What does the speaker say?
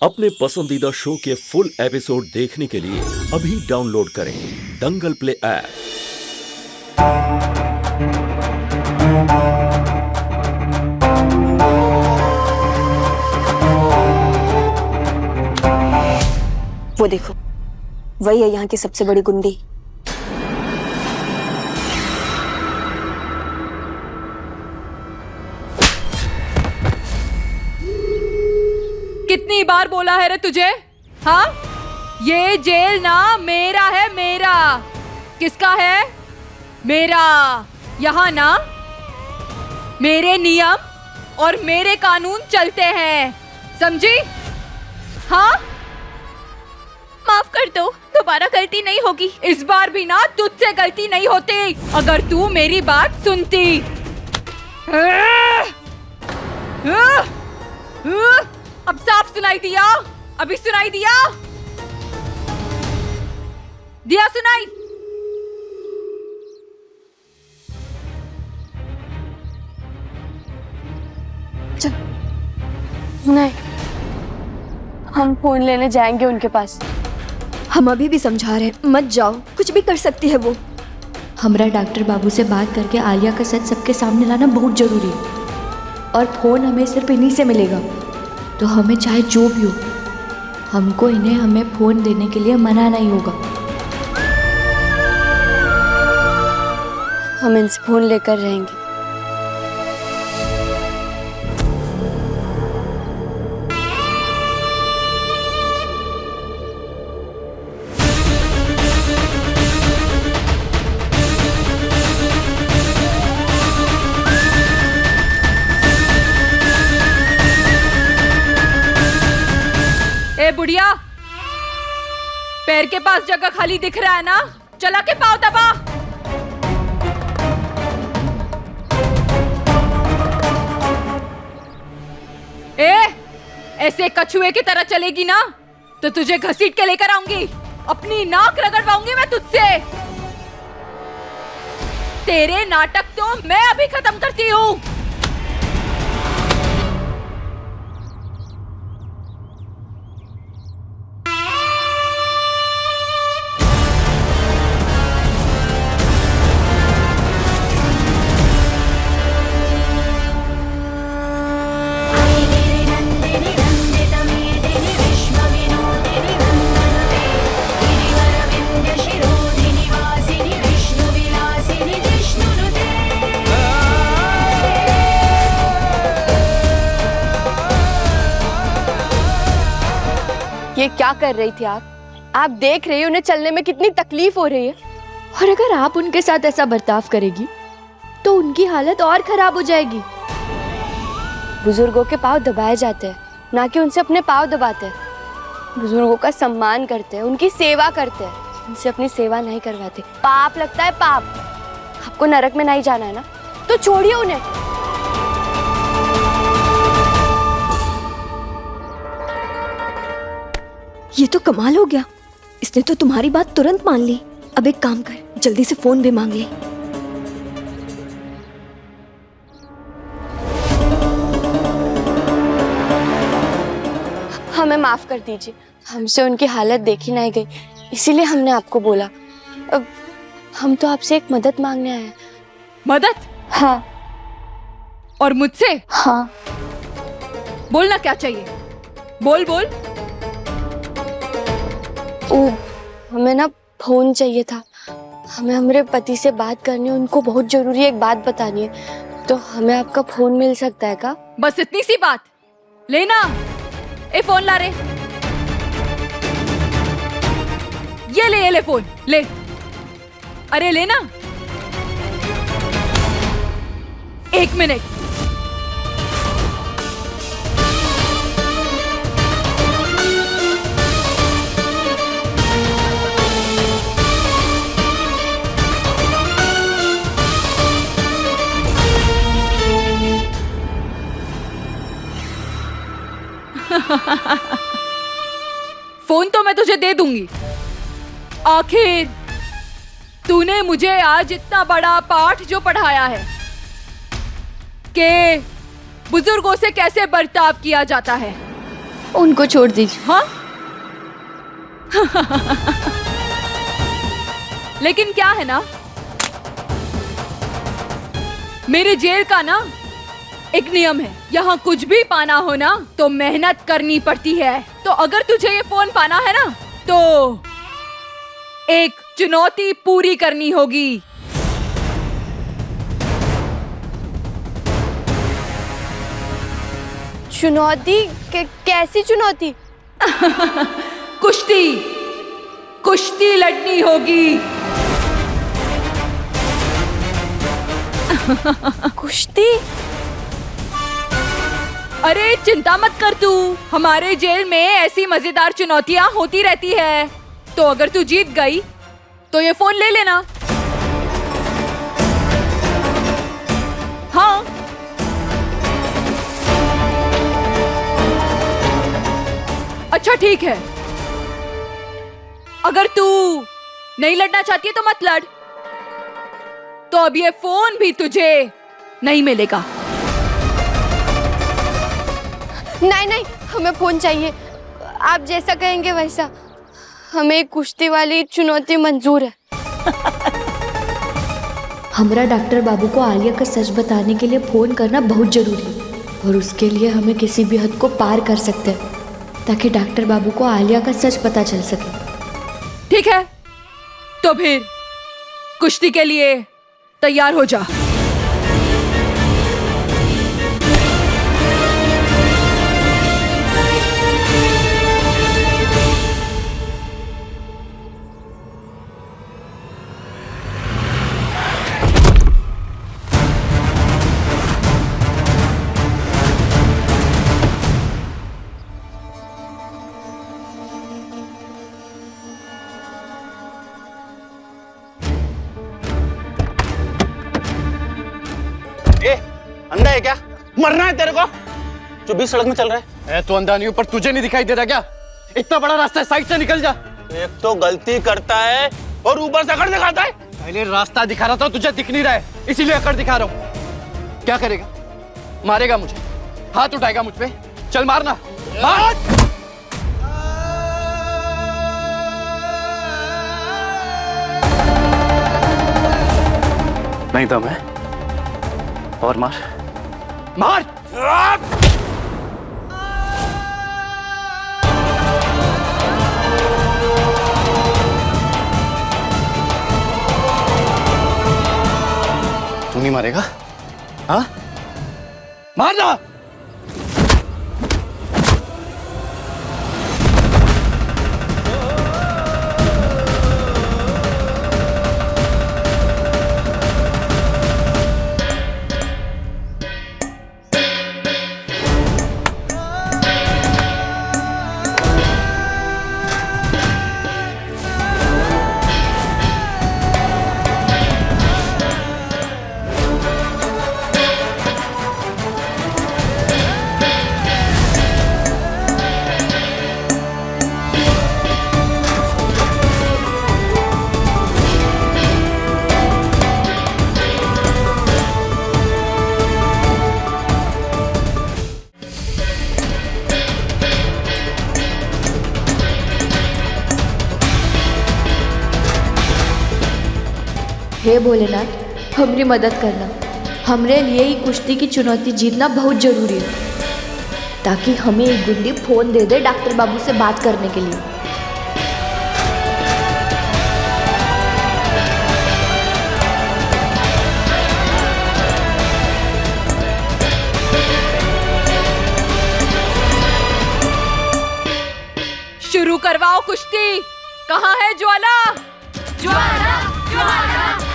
अपने पसंदीदा शो के फुल एपिसोड देखने के लिए अभी डाउनलोड करें दंगल प्ले ऐप। वो देखो, वही है यहाँ की सबसे बड़ी गुंडी। कितनी बार बोला है रे तुझे? हाँ, ये जेल ना मेरा है, मेरा। किसका है? मेरा। यहाँ ना मेरे नियम और मेरे कानून चलते हैं, समझी? हाँ, माफ कर दो, दोबारा गलती नहीं होगी। इस बार भी ना तुझसे गलती नहीं होती अगर तू मेरी बात सुनती। अब साफ सुनाई दिया? अभी सुनाई दिया? दिया सुनाई? चल, नहीं, हम फोन लेने जाएंगे उनके पास। हम अभी भी समझा रहे हैं, मत जाओ, कुछ भी कर सकती है वो। हमरा डॉक्टर बाबू से बात करके आलिया का सच सबके सामने लाना बहुत जरूरी है और फोन हमें सिर्फ इन्हीं से मिलेगा। तो हमें चाहे जो भी हो, हमको इन्हें हमें फोन देने के लिए मना नहीं होगा। हम इनसे फोन लेकर रहेंगे। ए बुढ़िया, पैर के पास जगह खाली दिख रहा है ना? चला के पाँव दबा। ऐसे कछुए की तरह चलेगी ना तो तुझे घसीट के लेकर आऊंगी, अपनी नाक रगड़वाऊंगी मैं तुझसे। तेरे नाटक तो मैं अभी खत्म करती हूँ। ये क्या कर रही थी आप देख रही हो उन्हें चलने में कितनी तकलीफ हो रही है। और अगर आप उनके साथ ऐसा बर्ताव करेगी तो उनकी हालत और खराब हो जाएगी। बुजुर्गों के पाँव दबाए जाते हैं, ना कि उनसे अपने पाँव दबाते हैं। बुजुर्गों का सम्मान करते हैं, उनकी सेवा करते हैं, उनसे अपनी सेवा नहीं करवाते। पाप लगता है, पाप। आपको नरक में नहीं जाना है ना, तो छोड़िए उन्हें। ये तो कमाल हो गया, इसने तो तुम्हारी बात तुरंत मान ली। अब एक काम कर, जल्दी से फोन भी मांग ले। हमें माफ कर दीजिए, हमसे उनकी हालत देखी नहीं गई, इसीलिए हमने आपको बोला। अब हम तो आपसे एक मदद मांगने आए हैं। मदद? हाँ। और मुझसे? हाँ। बोलना क्या चाहिए? बोल बोल। हमें ना फोन चाहिए था, हमें हमारे पति से बात करनी है, उनको बहुत जरूरी एक बात बतानी है। तो हमें आपका फोन मिल सकता है क्या? बस इतनी सी बात? लेना, ए फोन ला रे। ये ले फोन ले। अरे लेना। 1 मिनट। फोन तो मैं तुझे दे दूंगी। आखिर तूने मुझे आज इतना बड़ा पाठ जो पढ़ाया है कि बुजुर्गों से कैसे बर्ताव किया जाता है, उनको छोड़ दीजिए। हाँ? लेकिन क्या है ना, मेरे जेल का ना एक नियम है, यहाँ कुछ भी पाना हो ना तो मेहनत करनी पड़ती है। तो अगर तुझे ये फोन पाना है ना तो एक चुनौती पूरी करनी होगी। चुनौती? कैसी चुनौती? कुश्ती, कुश्ती लड़नी होगी। कुश्ती? अरे चिंता मत कर तू, हमारे जेल में ऐसी मजेदार चुनौतियां होती रहती है। तो अगर तू जीत गई तो ये फोन ले लेना। हाँ, अच्छा ठीक है, अगर तू नहीं लड़ना चाहती है तो मत लड़। तो अब ये फोन भी तुझे नहीं मिलेगा। नहीं नहीं, हमें फोन चाहिए। आप जैसा कहेंगे वैसा। हमें कुश्ती वाली चुनौती मंजूर है। हमरा डॉक्टर बाबू को आलिया का सच बताने के लिए फ़ोन करना बहुत ज़रूरी है और उसके लिए हमें किसी भी हद को पार कर सकते हैं ताकि डॉक्टर बाबू को आलिया का सच पता चल सके। ठीक है, तो फिर कुश्ती के लिए तैयार हो जा। अंधा है क्या? मरना है तेरे को? जो बीच सड़क में चल रहा है। तो अंधा नहीं हूं, पर तुझे नहीं दिखाई दे रहा क्या? इतना बड़ा रास्ता है, साइड से निकल जा। एक तो गलती करता है और ऊपर से अकड़ दिखाता है। पहले रास्ता दिखा रहा था, तुझे दिख नहीं रहा है, इसीलिए अकड़ दिखा रहा हूं। क्या करेगा? मारेगा मुझे? हाथ उठाएगा मुझ पे? चल मारना, मार। नहीं तो मैं और मार मार। तू नहीं मारेगा? हाँ, मारना। हे भोलेनाथ, हमारी मदद करना। हमरे लिए ही कुश्ती की चुनौती जीतना बहुत ज़रूरी है ताकि हमें एक गुंडी फ़ोन दे दे डॉक्टर बाबू से बात करने के लिए। शुरू करवाओ कुश्ती। कहाँ है ज्वाला? ज्वाला, ज्वाला।